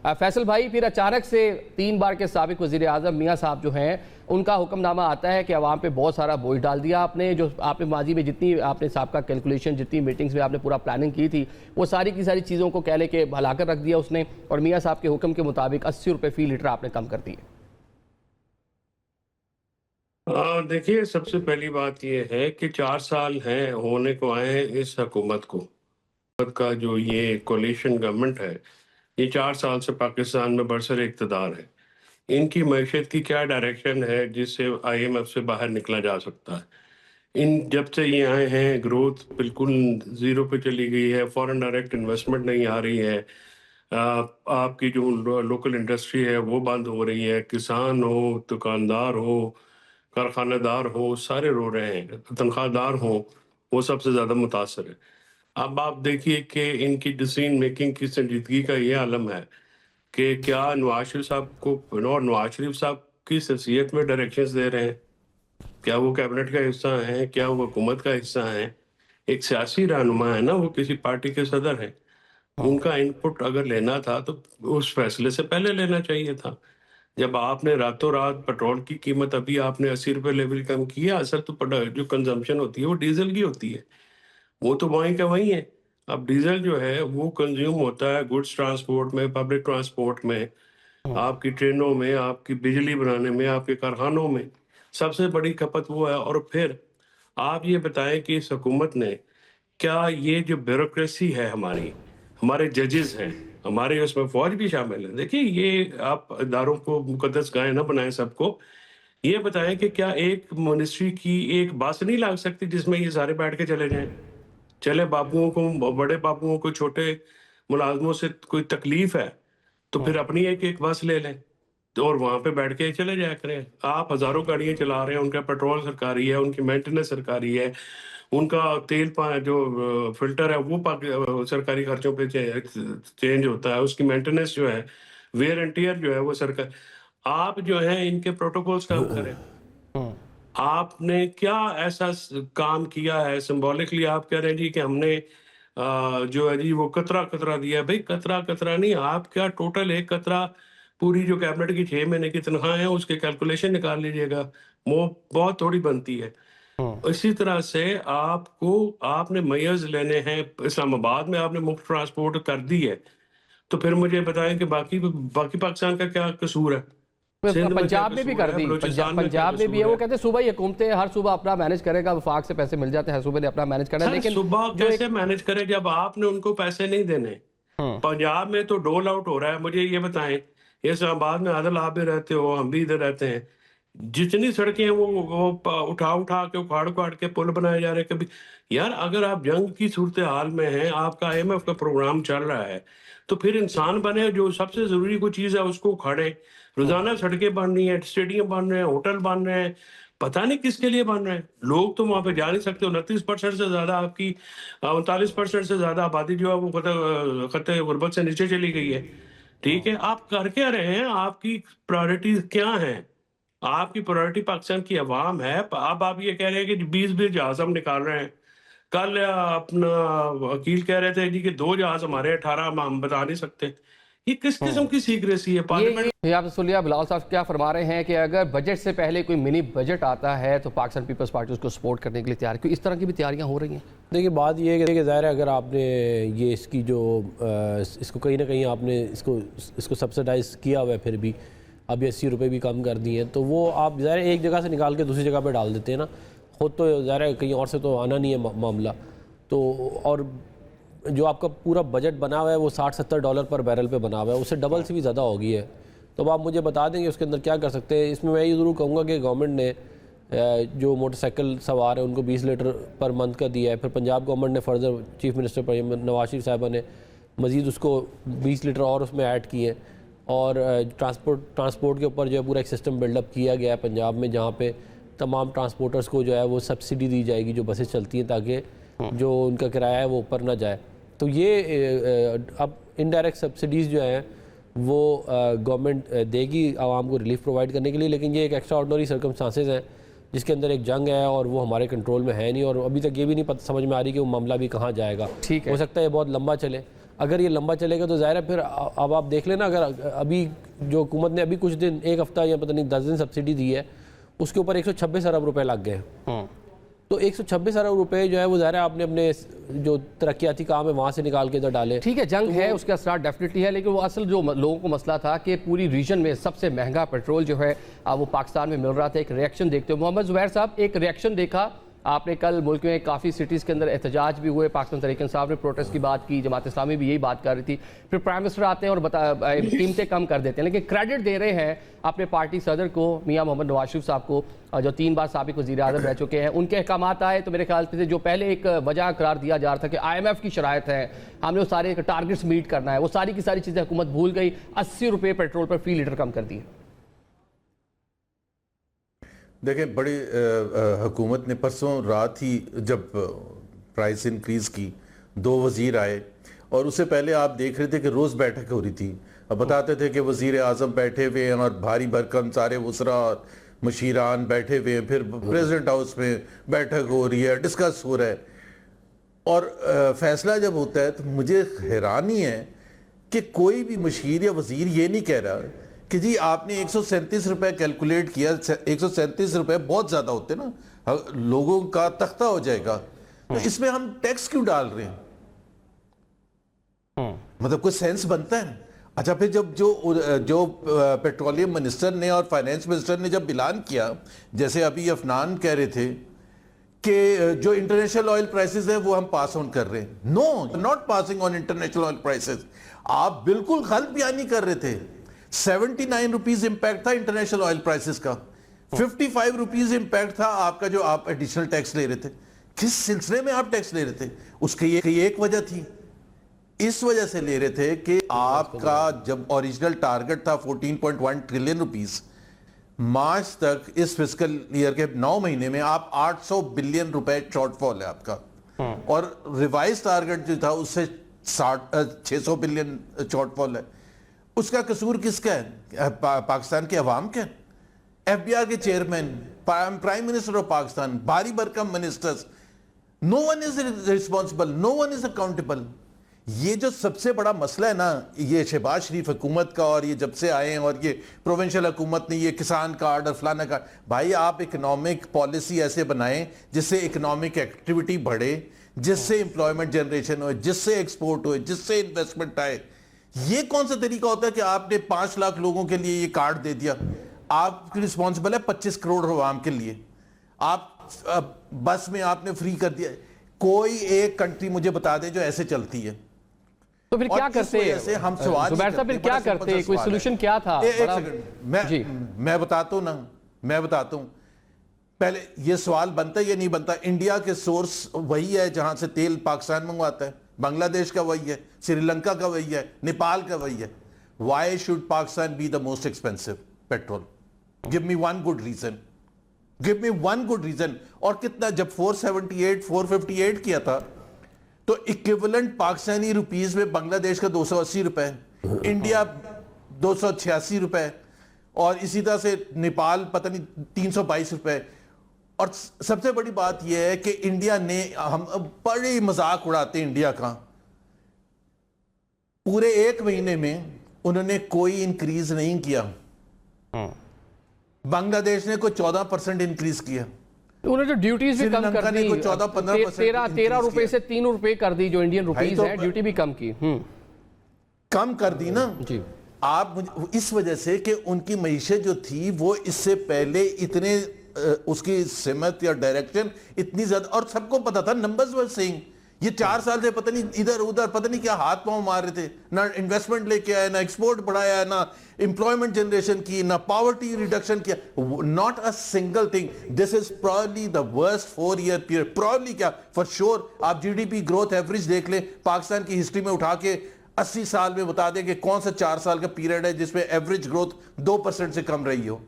फैसल भाई, फिर अचानक से 3 बार के साबिक वज़ीर आज़म मियाँ साहब जो हैं, उनका हुक्मनामा आता है कि अवाम पे बहुत सारा बोझ डाल दिया आपने। जो आपने माजी में जितनी आपने साबका कैलकुलेशन, जितनी मीटिंग्स में आपने पूरा प्लानिंग की थी, वो सारी की सारी चीज़ों को कह ले के भलाकर रख दिया उसने, और मियाँ साहब के हुक्म के मुताबिक 80 रुपये फ़ी लीटर आपने कम कर दिए। देखिए, सबसे पहली बात यह है कि 4 साल हैं होने को आए हैं इस हुकूमत को। हुकूमत का जो ये कोalition गवर्नमेंट है, ये 4 साल से पाकिस्तान में बरसर इक़्तिदार है। इनकी मईशत की क्या डायरेक्शन है जिससे IMF से बाहर निकला जा सकता है? जब से ये आए हैं ग्रोथ बिल्कुल ज़ीरो पे चली गई है, फॉरेन डायरेक्ट इन्वेस्टमेंट नहीं आ रही है। आपकी जो लोकल इंडस्ट्री है वो बंद हो रही है, किसान हो, दुकानदार हो, कारखानेदार हो, सारे रो रहे हैं, तनख्वाहदार हो, वो सबसे ज़्यादा मुतासर है। अब आप देखिए कि इनकी डिसीजन मेकिंग की संजीदगी का ये आलम है कि क्या नवाज शरीफ साहब को और नवाज शरीफ साहब की शख्सियत में डायरेक्शंस दे रहे हैं? क्या वो कैबिनेट का हिस्सा हैं? क्या वो हुकूमत का हिस्सा हैं? एक सियासी रहनुमा है ना, वो किसी पार्टी के सदर हैं। उनका इनपुट अगर लेना था तो उस फैसले से पहले लेना चाहिए था। जब आपने रातों रात पेट्रोल की कीमत अभी आपने 80 रुपए लेवल कम की है, असल तो जो कंजम्पशन होती है वो डीजल की होती है, वो तो वहीं का वहीं है। अब डीजल जो है वो कंज्यूम होता है गुड्स ट्रांसपोर्ट में, पब्लिक ट्रांसपोर्ट में, आपकी ट्रेनों में, आपकी बिजली बनाने में, आपके कारखानों में सबसे बड़ी खपत वो है। और फिर आप ये बताएं कि इस हुकूमत ने क्या ये जो ब्यूरोक्रेसी है हमारी, हमारे जजेस हैं, हमारे उसमें फौज भी शामिल है। देखिए, ये आप इदारों को मुकद्दस गाय ना बनाएं सबको। ये बताएं कि क्या एक मिनिस्ट्री की एक बस नहीं लग सकती जिसमें ये सारे बैठ के चले जाएं? चले बाबुओं को, बड़े बाबुओं को छोटे मुलाजमों से कोई तकलीफ है तो फिर अपनी एक एक बस ले लें तो और वहां पे बैठ के चले जाया करें। आप हजारों गाड़ियां चला रहे हैं, उनका पेट्रोल सरकारी है, उनकी मेंटेनेंस सरकारी है, उनका तेल जो फिल्टर है वो सरकारी खर्चों पे चेंज होता है, उसकी मेंटेनेंस जो है, वेयर एंड टियर जो है वो सरकार। आप जो है इनके प्रोटोकॉल्स काम करें। आपने क्या ऐसा काम किया है? सिंबॉलिकली आप कह रहे हैं जी कि हमने जो है जी वो कतरा कतरा दिया। भाई कतरा कतरा नहीं, आप क्या टोटल एक कतरा पूरी जो कैबिनेट की 6 महीने की तनख्वाह है उसके कैलकुलेशन निकाल लीजिएगा, वो बहुत थोड़ी बनती है। इसी तरह से आपने मैयर्स लेने हैं, इस्लामाबाद में आपने मुफ्त ट्रांसपोर्ट कर दी है, तो फिर मुझे बताएं कि बाकी बाकी पाकिस्तान का क्या कसूर है? सिंध में क्या पंजाब में भी कसूर कर है? दी, बलूचिस्तान में क्या पंजाब में भी है। कसूर वो है? कहते हैं सूबा ही हुकूमतें हर सूबा अपना मैनेज करेगा, वफाक से पैसे मिल जाते हैं, हर सूबे ने अपना मैनेज करना है। सर लेकिन सुबह जो कैसे एक मैनेज करे जब आपने उनको पैसे नहीं देने? पंजाब में तो डोल आउट हो रहा है। मुझे ये बताएं, इस्लामाबाद में आदल आप भी रहते हो, हम भी इधर रहते हैं, जितनी सड़कें हैं वो उठा उठा के उखाड़ उखाड़ के पुल बनाए जा रहे हैं। कभी यार, अगर आप जंग की सूरत हाल में हैं, आपका IMF का प्रोग्राम चल रहा है, तो फिर इंसान बने, जो सबसे जरूरी कोई चीज है उसको उखाड़े। रोजाना सड़कें बन रही हैं, स्टेडियम बन रहे हैं, होटल बन रहे हैं, पता नहीं किसके लिए बन रहे हैं। लोग तो वहां पे जा नहीं सकते। 29% से ज्यादा आपकी 39% से ज्यादा आबादी जो है वो खतरे गुर्बत से नीचे चली गई है। ठीक है, आप कर क्या रहे हैं? आपकी प्रायोरिटीज क्या हैं? आपकी प्रायोरिटी पाकिस्तान की आवाम है। अब आप ये कह रहे हैं कि 20-20 जहाज हम निकाल रहे हैं। कल अपना वकील कह रहे थे जी कि 2 जहाज हमारे, 18 हम बता नहीं सकते। ये किस किस्म की सीक्रेसी है? पार्लियामेंट ये आप सुनिए, बिलाल साहब क्या फरमा रहे हैं कि अगर बजट से पहले कोई मिनी बजट आता है तो पाकिस्तान पीपल्स पार्टी उसको सपोर्ट करने के लिए तैयार है। क्योंकि इस तरह की भी तैयारियां हो रही हैं। देखिए, बात ये है कि ज़ाहिर है अगर आपने ये इसकी जो इसको कहीं ना कहीं आपने इसको सब्सिडाइज़ किया हुआ है, फिर भी अभी 80 रुपये भी कम कर दिए हैं, तो वो आप ज़ाहिर एक जगह से निकाल के दूसरी जगह पे डाल देते हैं ना। खुद तो ज़ाहिर है कहीं और से तो आना नहीं है मामला। तो और जो आपका पूरा बजट बना हुआ है वो $60-70 पर बैरल पे बना हुआ है, उससे डबल से भी ज़्यादा हो गई है। तो अब आप मुझे बता देंगे उसके अंदर क्या कर सकते हैं। इसमें मैं ये ज़रूर कहूँगा कि गवर्नमेंट ने जो मोटरसाइकिल सवार है उनको 20 लीटर पर मंथ का दिया है। फिर पंजाब गवर्नमेंट ने further chief minister Nawaz Sharif साहबा ने मज़ीद उसको 20 लीटर और उसमें ऐड किए हैं। और ट्रांसपोर्ट के ऊपर जो है पूरा एक सिस्टम बिल्डअप किया गया है पंजाब में, जहाँ पे तमाम ट्रांसपोर्टर्स को जो है वो सब्सिडी दी जाएगी जो बसें चलती हैं, ताकि जो उनका किराया है वो ऊपर ना जाए। तो ये अब इनडायरेक्ट सब्सिडीज़ जो हैं वो गवर्नमेंट देगी आवाम को रिलीफ प्रोवाइड करने के लिए। लेकिन ये एक एक्स्ट्रा ऑर्डिनरी सर्कमस्टांसेस हैं जिसके अंदर एक जंग है और वो हमारे कंट्रोल में है नहीं, और अभी तक ये भी नहीं समझ में आ रही कि वो मामला भी कहाँ जाएगा। ठीक है, हो सकता है ये बहुत लंबा चले। अगर ये लंबा चलेगा तो ज़ाहिर है फिर अब आप देख लेना, अगर अभी जो हुकूमत ने अभी कुछ दिन, एक हफ्ता या पता नहीं 10 दिन सब्सिडी दी है, उसके ऊपर 126 अरब रुपए लग गए। तो 126 अरब रुपए जो है वो ज़ाहिर है आपने अपने जो तरक्याती काम है वहाँ से निकाल के इधर डाले। ठीक है, जंग है, उसका असर डेफिनेटली है, लेकिन वो असल जो लोगों को मसला था कि पूरी रीजन में सबसे महंगा पेट्रोल जो है वो पाकिस्तान में मिल रहा था। एक रिएक्शन देखते हो मोहम्मद जुबैर साहब, एक रिएक्शन देखा आपने कल मुल्क में काफ़ी सिटीज़ के अंदर एहतजाज भी हुए, पाकिस्तान तहरीक साहब ने प्रोटेस्ट की बात की, जमात इस्लामी भी यही बात कर रही थी, फिर प्राइम मिनिस्टर आते हैं और कीमतें कम कर देते हैं, लेकिन क्रेडिट दे रहे हैं अपने पार्टी सदर को, मियां मोहम्मद नवाज शरीफ साहब को, जो 3 बार साबिक वज़ीर आज़म रह चुके हैं। उनके अहकाम आए तो मेरे ख्याल से जो पहले एक वजह करार दिया जा रहा था कि IMF की शराइत है, हमने वो सारे टारगेट्स मीट करना है, वो सारी की सारी चीज़ें हुकूमत भूल गई, 80 रुपये पेट्रोल पर फी लीटर कम कर दिए। देखें, बड़ी हुकूमत ने परसों रात ही जब प्राइस इंक्रीज़ की, 2 वज़ीर आए और उससे पहले आप देख रहे थे कि रोज़ बैठक हो रही थी। अब बताते थे कि वज़ीर आज़म बैठे हुए हैं और भारी भरकम सारे वज़रा और मशीरान बैठे हुए हैं, फिर प्रेसिडेंट हाउस में बैठक हो रही है, डिस्कस हो रहा है। और फैसला जब होता है तो मुझे हैरानी है कि कोई भी मशीर या वज़ीर ये नहीं कह रहा कि जी आपने 137 रुपए कैलकुलेट किया, 137 रुपए बहुत ज्यादा होते ना, लोगों का तख्ता हो जाएगा, तो इसमें हम टैक्स क्यों डाल रहे हैं? मतलब कोई सेंस बनता है? अच्छा, फिर जब जो पेट्रोलियम मिनिस्टर ने और फाइनेंस मिनिस्टर ने जब ऐलान किया, जैसे अभी अफनान कह रहे थे कि जो इंटरनेशनल ऑयल प्राइसेस है वो हम पास ऑन कर रहे हैं, no, not passing on international oil prices. आप बिल्कुल गलत बयानी कर रहे थे। 79 रुपीज इंपैक्ट था इंटरनेशनल ऑयल प्राइसेस का, 55 रुपीज इंपैक्ट था आपका जो आप एडिशनल टैक्स ले रहे थे। किस सिलसिले में आप टैक्स ले रहे थे? उसकी एक वजह थी, इस वजह से ले रहे थे कि आपका जब ओरिजिनल टारगेट था 14.1 ट्रिलियन रुपीस, मार्च तक इस फिस्कल ईयर के 9 महीने में आप 800 बिलियन रुपए शॉर्टफॉल है आपका, और रिवाइज टारगेट जो था उससे 600 बिलियन शॉर्टफॉल है। उसका कसूर किसका है? पाकिस्तान के अवाम का। FBI के chairman, prime minister of Pakistan, भारी भरकम ministers, no one is responsible, no one is accountable. ये जो सबसे बड़ा मसला है ना, ये शहबाज शरीफ हुकूमत का, और ये जब से आए हैं और ये प्रोविंशियल हुकूमत ने ये किसान कार्ड और फलाना कार्ड, भाई आप इकोनॉमिक पॉलिसी ऐसे बनाएं जिससे इकोनॉमिक एक्टिविटी बढ़े, जिससे एम्प्लॉयमेंट जनरेशन हो, जिससे एक्सपोर्ट हो, जिससे इन्वेस्टमेंट आए। ये कौन सा तरीका होता है कि आपने 5 लाख लोगों के लिए ये कार्ड दे दिया? आप रिस्पॉन्सिबल है 25 करोड़ आवाम के लिए, आप बस में आपने फ्री कर दिया। कोई एक कंट्री मुझे बता दे जो ऐसे चलती है। तो फिर क्या करते हैं हम सवाल जुबैर साहब, फिर क्या करते? कोई सोल्यूशन क्या था? मैं बताता हूं ना, मैं बताता हूं। पहले ये सवाल बनता है या नहीं बनता? इंडिया के सोर्स वही है जहां से तेल पाकिस्तान मंगवाता है, बांग्लादेश का वही है, श्रीलंका का वही है, नेपाल का वही है। Why should Pakistan be the most expensive petrol? Give me one good reason, give me one good reason. और कितना, जब 478 458 किया था तो इक्विवेलेंट पाकिस्तानी रुपीस में बांग्लादेश का 280 रुपए, इंडिया 286 रुपए, और इसी तरह से नेपाल पता नहीं 322 रुपए। और सबसे बड़ी बात यह है कि इंडिया ने, हम बड़ी मजाक उड़ाते हैं इंडिया का, पूरे 1 महीने में उन्होंने कोई इंक्रीज नहीं किया। बांग्लादेश ने कोई 14% इंक्रीज किया, उन्होंने जो ड्यूटीज भी कम कर दी, 14-15% 13 रुपए से 3 रुपए कर दी, जो इंडियन रुपीस है, ड्यूटी भी कम की, कम कर दी ना जी। आप इस वजह से कि उनकी मईशत जो थी वो इससे पहले इतने उसकी सिमत या डायरेक्शन इतनी ज्यादा, और सबको पता था, नंबर्स वर सेइंग, ये 4 साल से पता नहीं इधर उधर पता नहीं क्या हाथ पांव मार रहे थे, ना इन्वेस्टमेंट लेके आए, ना एक्सपोर्ट बढ़ाया, ना एम्प्लॉयमेंट जनरेशन की, ना पॉवर्टी रिडक्शन किया, not a single thing. This is probably the worst 4 year period, probably क्या, फॉर श्योर। आप GDP ग्रोथ एवरेज देख लें पाकिस्तान की हिस्ट्री में उठा के 80 साल में बता दें कि कौन सा 4 साल का पीरियड है जिसमें एवरेज ग्रोथ 2% से कम रही हो।